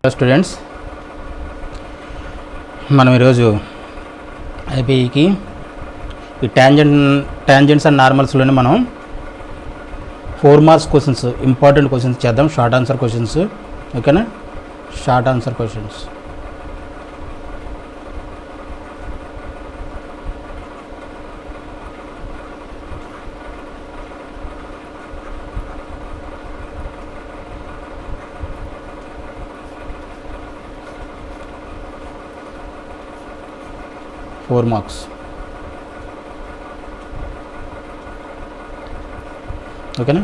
Hello students, మనం ఈరోజు ఐపీఈకి ఈ ట్యాంజెంట్స్ అండ్ నార్మల్స్లోనే మనం 4 మార్క్స్ క్వశ్చన్స్, ఇంపార్టెంట్ క్వశ్చన్స్ చేద్దాం. షార్ట్ ఆన్సర్ క్వశ్చన్స్, ఓకేనా? Short answer questions. Four marks, ఓకేనా?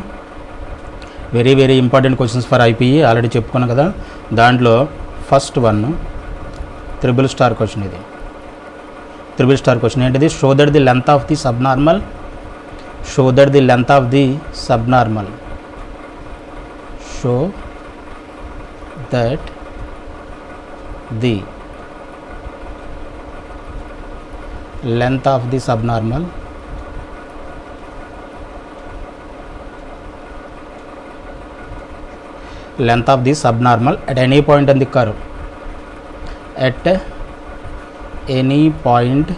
Very very important questions for IPE already చెప్పుకున్నాం కదా. దాంట్లో first one triple star question. ఇది త్రిబుల్ స్టార్ క్వశ్చన్ ఏంటిది? Show that the length of the subnormal, show that the length of the subnormal, show that the length of the subnormal at any point on the curve, at any point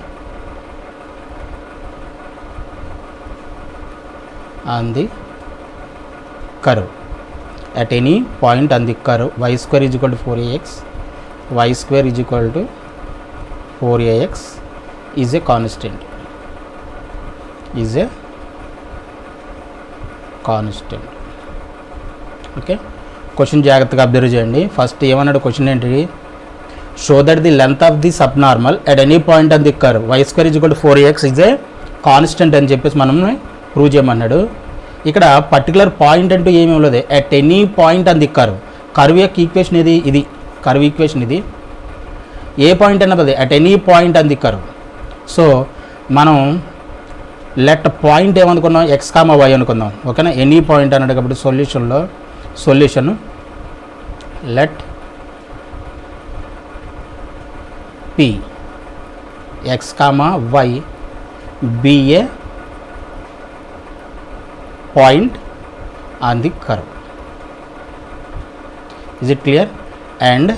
on the curve, at any point on the curve, y square is equal to 4ax, y square is equal to 4ax is a constant, is a constant. Okay, question జాగ్రత్తగా observe చేయండి. First ఏమన్నాడు question ఏంటి? Show that the length of the subnormal at any point on the curve y square is equal to 4ax is a constant అని చెప్పేసి మనం prove చేయమన్నాడు. ఇక్కడ particular point అంటూ ఏమీ లేదు. At any point on the curve, curve యొక్క equation ఇది కర్వ్ ఈక్వేషన్ ఇది. ఏ పాయింట్ అన్నది at any point on the curve. So మనం లెట్ పాయింట్ ఏమనుకున్నాం? ఎక్స్ కామా వై అనుకుందాం, ఓకేనా? ఎనీ పాయింట్ అన్నాడు కాబట్టి solution let p x comma y be a point on the curve. Is it clear? And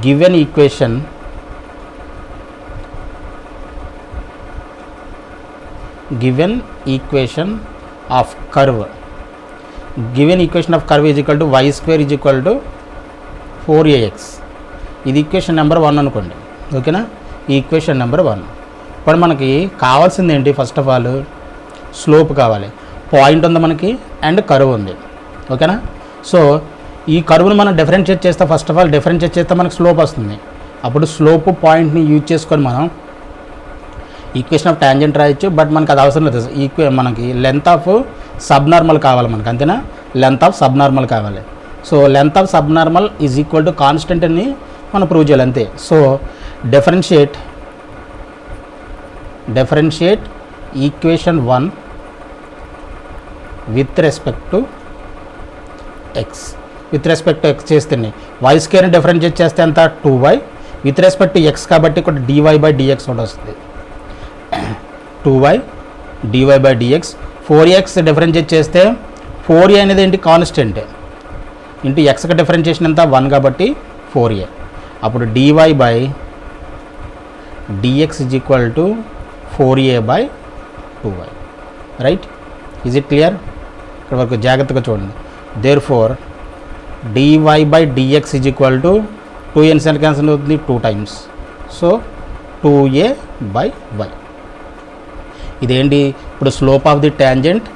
given equation of curve is equal to y square is equal to 4ax. ఇది equation number 1 అనుకోండి, ఓకేనా? ఈ equation number 1. ఇప్పుడు మనకి కావాల్సింది ఏంటి? First of all slope కావాలి. Point ఉంది మనకి అండ్ కర్వ్ ఉంది, ఓకేనా? సో ఈ కర్వ్ని మనం డిఫరెన్షియేట్ చేస్తే, ఫస్ట్ ఆఫ్ ఆల్ డిఫరెన్షియేట్ చేస్తే మనకి స్లోప్ వస్తుంది. అప్పుడు స్లోప్ పాయింట్ని యూజ్ చేసుకొని మనం ఈక్వేషన్ ఆఫ్ ట్యాంజెంట్ రాయొచ్చు. బట్ మనకు అది అవసరం లేదు. మనకి లెంత్ ఆఫ్ సబ్నార్మల్ కావాలి మనకు, అంతేనా? లెంత్ ఆఫ్ సబ్నార్మల్ కావాలి. So length of subnormal is equal to constant అని మనం ప్రూవ్ చేయాలి, అంతే. So differentiate equation 1 with respect to x. With respect to x చేస్తే వై స్క్వేర్ని డిఫరెన్షియేట్ చేస్తే ఎంత? 2y. With respect to X కాబట్టి ఇక్కడ dy/dx ఒకటి వస్తుంది. 2y dy/dx. 4x డిఫరెన్షియేట్ చేస్తే 4a అనేది ఏంటి? కాన్స్టెంట్ ఇంటూ ఎక్స్కి డిఫరెన్షియేషన్ ఎంత? 1 కాబట్టి 4a. అప్పుడు dy/dx is equal to 4a/2y. Right? Is it clear? ఇక్కడ వరకు జాగ్రత్తగా చూడండి. Therefore dy/dx is equal to 2n cancel అవుతుంది 2 టైమ్స్. So 2a/y. ఇదేంటి? ఇప్పుడు slope of the tangent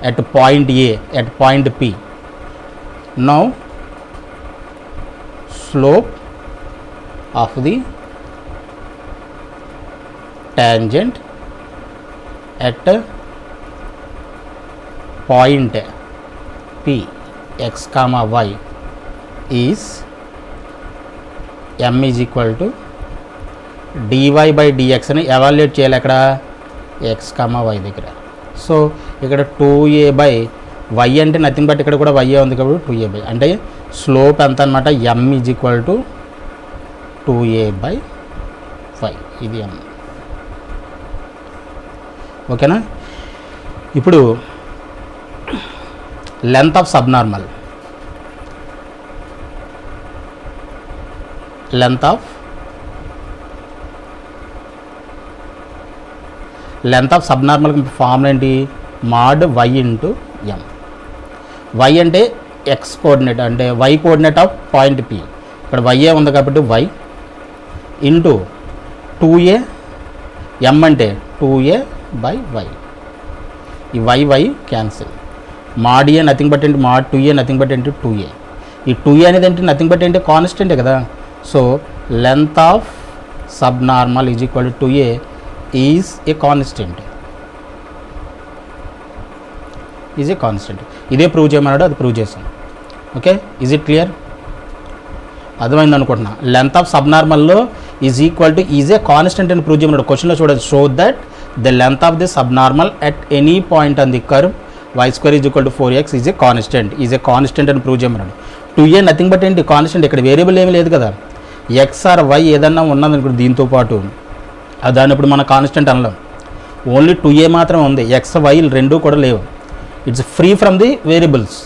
at point A, at point P. Now slope of the tangent at point P x comma y is m is equal to dy/dx అని evaluate చేయాలి అక్కడ x comma y దగ్గర. So ఇక్కడ 2a/y అంటే nothing but ఇక్కడ కూడా y ఉంది కాబట్టి 2a/, అంటే స్లోప్ ఎంత అనమాట? m is equal to 2a/y. ఇది m, ఓకేనా? ఇప్పుడు length of subnormal length of subnormal formula ఏంటి, mod y into m. y అంటే x కోఆర్డినేట్, అంటే y coordinate of point p. ఇక్కడ y ఉంది కాబట్టి y ఇంటూ 2a, m అంటే 2a బై y. ఈ y cancel. mod a nothing but ఏంటి, mod 2a nothing but ఏంటి 2a. ఈ 2a అనేది ఏంటి, నథింగ్ బట్ ఏంటి, కాన్స్టెంటే కదా. So length of subnormal is equal to 2a is a constant, is a constant. ఇదే ప్రూవ్ చేయమన్నాడు, అది ప్రూవ్ చేసాం. Okay, is it clear? అర్థమైంది అనుకుంటున్నా. లెంత్ ఆఫ్ సబ్నార్మల్లో is equal to is a constant అని ప్రూవ్ చేయమన్నాడు. క్వశ్చన్లో చూడదు, show that the length of the subnormal at any point on the curve y² is equal to 4x is a constant అని prove చేయమన్నాడు. 2a nothing but ఏంటి, constant. ఇక్కడ variable ఏమీ లేదు కదా, x ఆర్ y ఏదన్నా ఉన్నదనుకోండి దీంతో పాటు, దాన్ని ఇప్పుడు మన కాన్స్టెంట్ అనలేం. ఓన్లీ 2a మాత్రం ఉంది, x y రెండూ కూడా లేవు. It's free from the variables,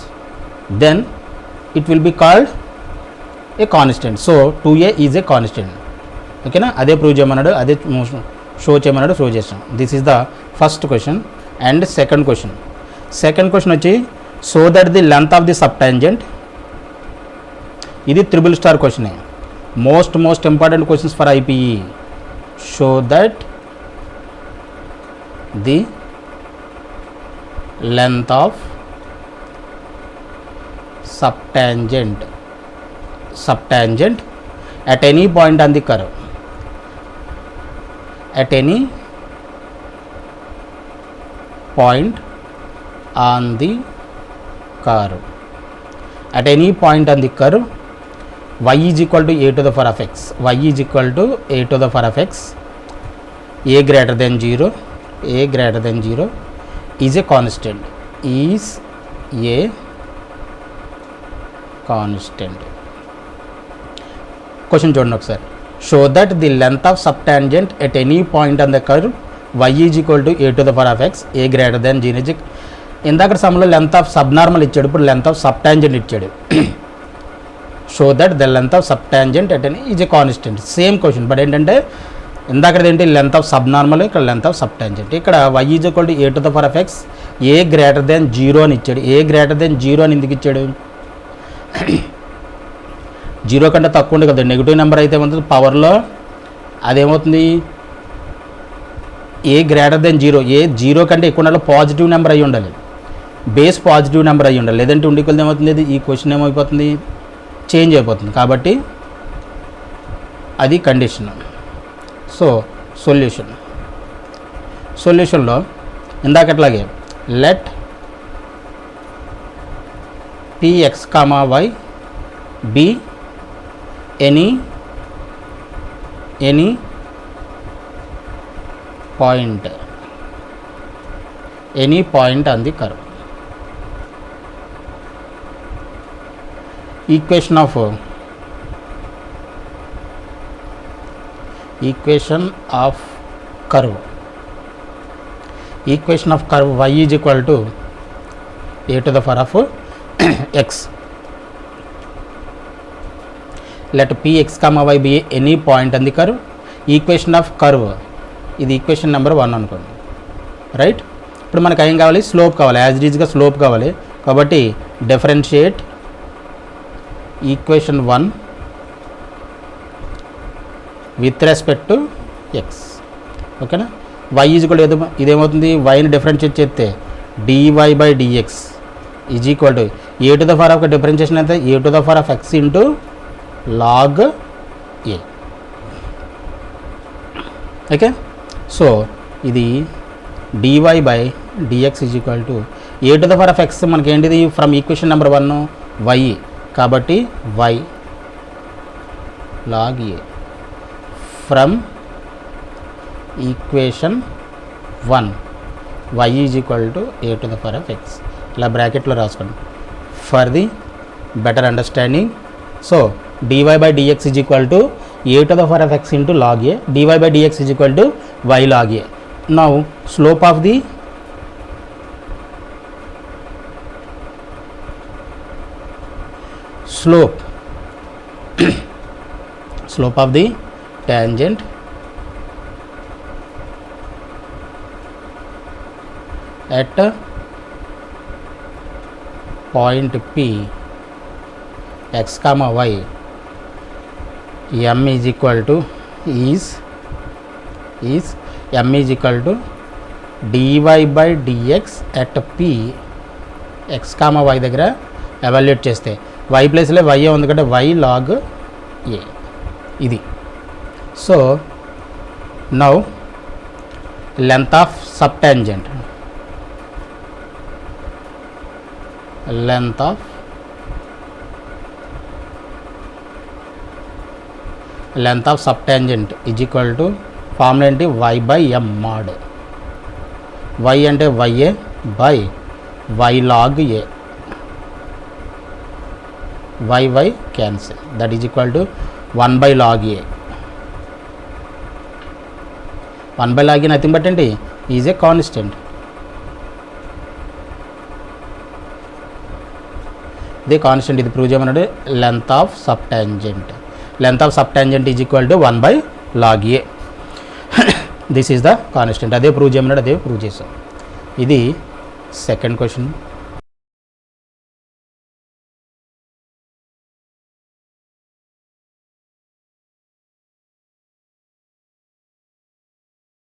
then it will be called a constant. So 2a is a constant. ఓకేనా, అదే ప్రూవ్ చేయమన్నాడు, అదే షో చేయమన్నాడు, షో చేసాం. This is the first question. And second question వచ్చి so that the length of the subtangent. ఇది triple star క్వశ్చనే, most important questions for IPE. Show that the length of subtangent at any point on the curve, at any point on the curve, at any point on the curve, y is equal to a to the power of x, y is equal to a to the power of x, a greater than 0 is a constant, is a constant. Question చూడండి ఒకసారి. Show that the length of sub tangent at any point on the curve y is equal to a to the power of x, a greater than 0. ఇందాక సమయంలో length of సబ్నార్మల్ ఇచ్చాడు, ఇప్పుడు length of sub tangent ఇచ్చాడు. Show that the length of sub tangent at any is a constant. Same question, but ఏంటంటే ఇందాకది ఏంటి length of సబ్నార్మల్, ఇక్కడ length of sub tangent. ఇక్కడ y is equal to a to the power of x, a greater than 0 అని ఇచ్చాడు. a greater than 0 అని ఎందుకు ఇచ్చాడు, 0 కంటే తక్కువ ఉండే కదా, నెగిటివ్ నెంబర్ అయితే ఏమవుతుంది పవర్లో, అదేమవుతుంది ఏ గ్రేటర్ దెన్ 0, ఏ 0 కంటే ఎక్కువ ఉండాలి, పాజిటివ్ నెంబర్ అయ్యి ఉండాలి, బేస్ పాజిటివ్ నెంబర్ అయ్యి ఉండాలి. లేదంటే ఉండికొద్ది ఏమవుతుంది, ఈ క్వశ్చన్ ఏమైపోతుంది, చేంజ్ అయిపోతుంది. కాబట్టి అది కండిషన్. సో సొల్యూషన్లో ఇందాకట్లాగే let px, y be any point on the curve. Equation of curve y is equal to a to the power of x. Let px, y be any point on the curve. Equation of curve, ఇది equation number 1 అనుకోండి, right. ఇప్పుడు మనకు ఏం కావాలి, slope కావాలి, as it ఈజ్గా slope కావాలి. కాబట్టి differentiate equation 1 with respect to x. ఓకేనా, y ఈజ్ ఈక్వల్ టు ఇదేమవుతుంది, వైని డిఫరెన్షియేట్ చేస్తే dy by dx is equal to a to the power of differentiation అయితే a to the power of x into log a. Okay, so ఇది dy by dx is equal to a to the power of x మనకి ఏంటిది, from equation number 1 y, కాబట్టి y log a from equation 1 y is equal to a to the power of x. ఇలా బ్రాకెట్లో రాసుకోండి for the better understanding. So dy by dx is equal to a to the power of x into log a, dy by dx is equal to y log a. Now slope of the slope of the tangent at point P x comma y m is equal to is m is equal to dy by dx at P x comma y దగ్గర evaluate చేస్తే y ప్లేస్లో y ఉంది కంటే y log a ఇది. So now length of subtangent length of subtangent is equal to formula ఏంటి y by m mod y అంటే ya by y log a y cancel that is equal to 1 by log a 1 by log a nothing but ఏంటి is a constant. ఇది constant. ఇది prove చేయమన్నాడు. Length of subtangent is equal to 1 by log a. This is the constant. అదే prove చేయమన్నాడు, అదే prove చేసాం. ఇది second question.